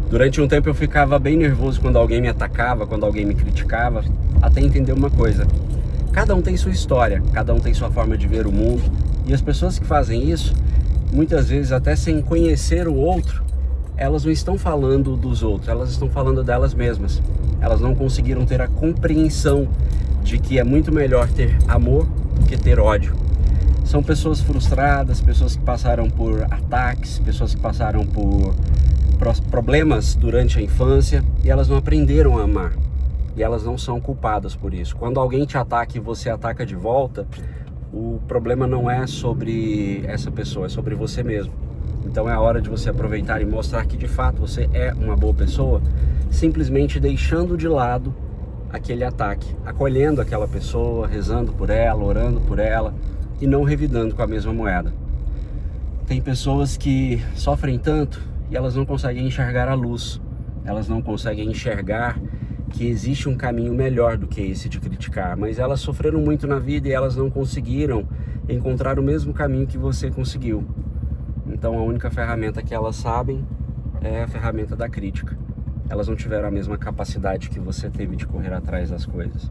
Durante um tempo eu ficava bem nervoso quando alguém me atacava, quando alguém me criticava, até entender uma coisa. Cada um tem sua história, cada um tem sua forma de ver o mundo, e as pessoas que fazem isso, muitas vezes até sem conhecer o outro, elas não estão falando dos outros, elas estão falando delas mesmas. Elas não conseguiram ter a compreensão de que é muito melhor ter amor do que ter ódio. São pessoas frustradas, pessoas que passaram por ataques, pessoas que passaram por problemas durante a infância e elas não aprenderam a amar. E elas não são culpadas por isso. Quando alguém te ataca e você ataca de volta, o problema não é sobre essa pessoa, é sobre você mesmo. Então é a hora de você aproveitar e mostrar que de fato você é uma boa pessoa, simplesmente deixando de lado aquele ataque, acolhendo aquela pessoa, rezando por ela, orando por ela e não revidando com a mesma moeda. Tem pessoas que sofrem tanto e elas não conseguem enxergar a luz, elas não conseguem enxergar que existe um caminho melhor do que esse de criticar, mas elas sofreram muito na vida e elas não conseguiram encontrar o mesmo caminho que você conseguiu. Então a única ferramenta que elas sabem é a ferramenta da crítica. Elas não tiveram a mesma capacidade que você teve de correr atrás das coisas.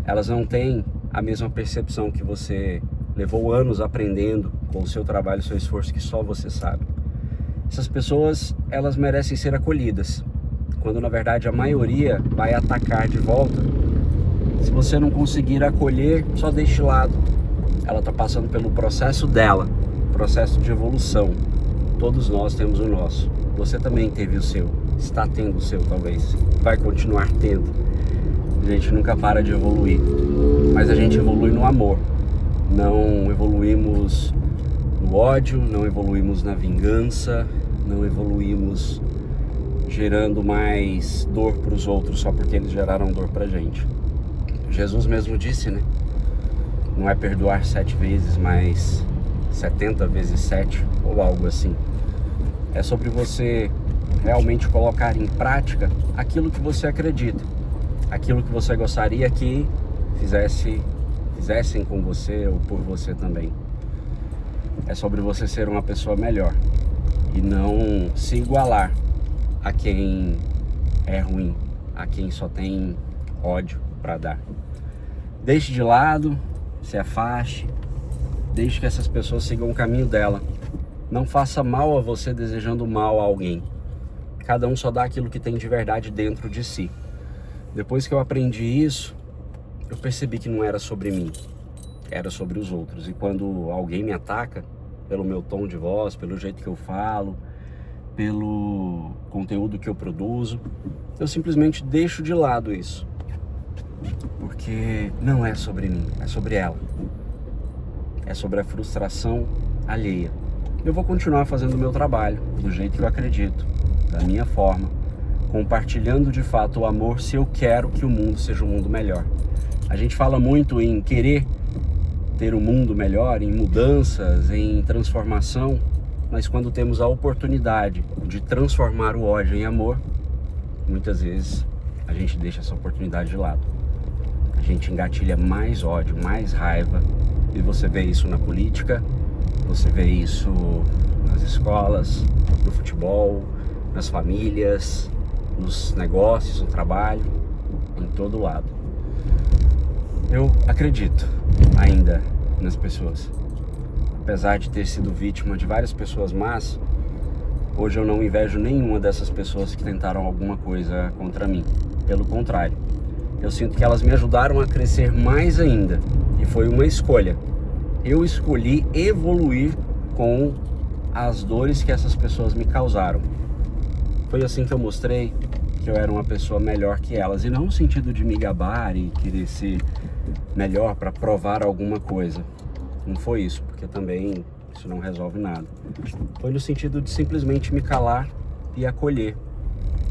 Elas não têm a mesma percepção que você levou anos aprendendo com o seu trabalho, o seu esforço, que só você sabe. Essas pessoas, elas merecem ser acolhidas, quando na verdade a maioria vai atacar de volta. Se você não conseguir acolher, só deixe de lado. Ela está passando pelo processo dela, processo de evolução. Todos nós temos o nosso. Você também teve o seu, está tendo o seu talvez, vai continuar tendo. A gente nunca para de evoluir, mas a gente evolui no amor. Não evoluímos no ódio, não evoluímos na vingança, não evoluímos gerando mais dor para os outros só porque eles geraram dor para a gente. Jesus mesmo disse, né? Não é perdoar 7 vezes, mas 70 vezes 7 ou algo assim. É sobre você realmente colocar em prática aquilo que você acredita, aquilo que você gostaria que fizessem com você ou por você também. É sobre você ser uma pessoa melhor e não se igualar a quem é ruim, a quem só tem ódio para dar. Deixe de lado, se afaste, deixe que essas pessoas sigam o caminho dela. Não faça mal a você desejando mal a alguém. Cada um só dá aquilo que tem de verdade dentro de si. Depois que eu aprendi isso, eu percebi que não era sobre mim, era sobre os outros. E quando alguém me ataca, pelo meu tom de voz, pelo jeito que eu falo, pelo conteúdo que eu produzo, eu simplesmente deixo de lado isso. Porque não é sobre mim, é sobre ela. É sobre a frustração alheia. Eu vou continuar fazendo o meu trabalho, do jeito que eu acredito, da minha forma, compartilhando de fato o amor se eu quero que o mundo seja um mundo melhor. A gente fala muito em querer ter um mundo melhor, em mudanças, em transformação, mas quando temos a oportunidade de transformar o ódio em amor, muitas vezes a gente deixa essa oportunidade de lado. A gente engatilha mais ódio, mais raiva, e você vê isso na política, você vê isso nas escolas, no futebol, nas famílias, nos negócios, no trabalho, em todo lado. Eu acredito ainda nas pessoas. Apesar de ter sido vítima de várias pessoas más, hoje eu não invejo nenhuma dessas pessoas que tentaram alguma coisa contra mim. Pelo contrário, eu sinto que elas me ajudaram a crescer mais ainda. E foi uma escolha. Eu escolhi evoluir com as dores que essas pessoas me causaram. Foi assim que eu mostrei que eu era uma pessoa melhor que elas. E não no sentido de me gabar e querer ser melhor para provar alguma coisa. Não foi isso, porque também isso não resolve nada. Foi no sentido de simplesmente me calar e acolher,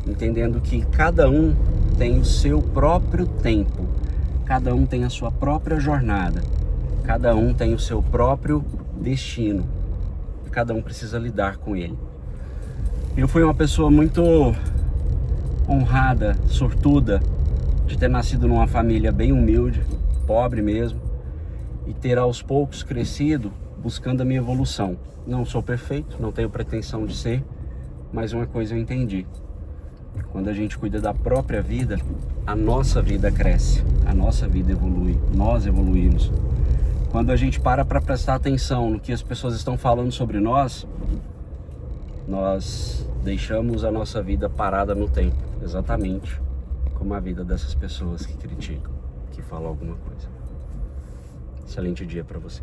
entendendo que cada um tem o seu próprio tempo, cada um tem a sua própria jornada, cada um tem o seu próprio destino, e cada um precisa lidar com ele. Eu fui uma pessoa muito honrada, sortuda, de ter nascido numa família bem humilde, pobre mesmo, e ter aos poucos crescido buscando a minha evolução. Não sou perfeito, não tenho pretensão de ser, mas uma coisa eu entendi. Quando a gente cuida da própria vida, a nossa vida cresce, a nossa vida evolui, nós evoluímos. Quando a gente para prestar atenção no que as pessoas estão falando sobre nós deixamos a nossa vida parada no tempo, exatamente como a vida dessas pessoas que criticam, que falam alguma coisa. Excelente dia para você.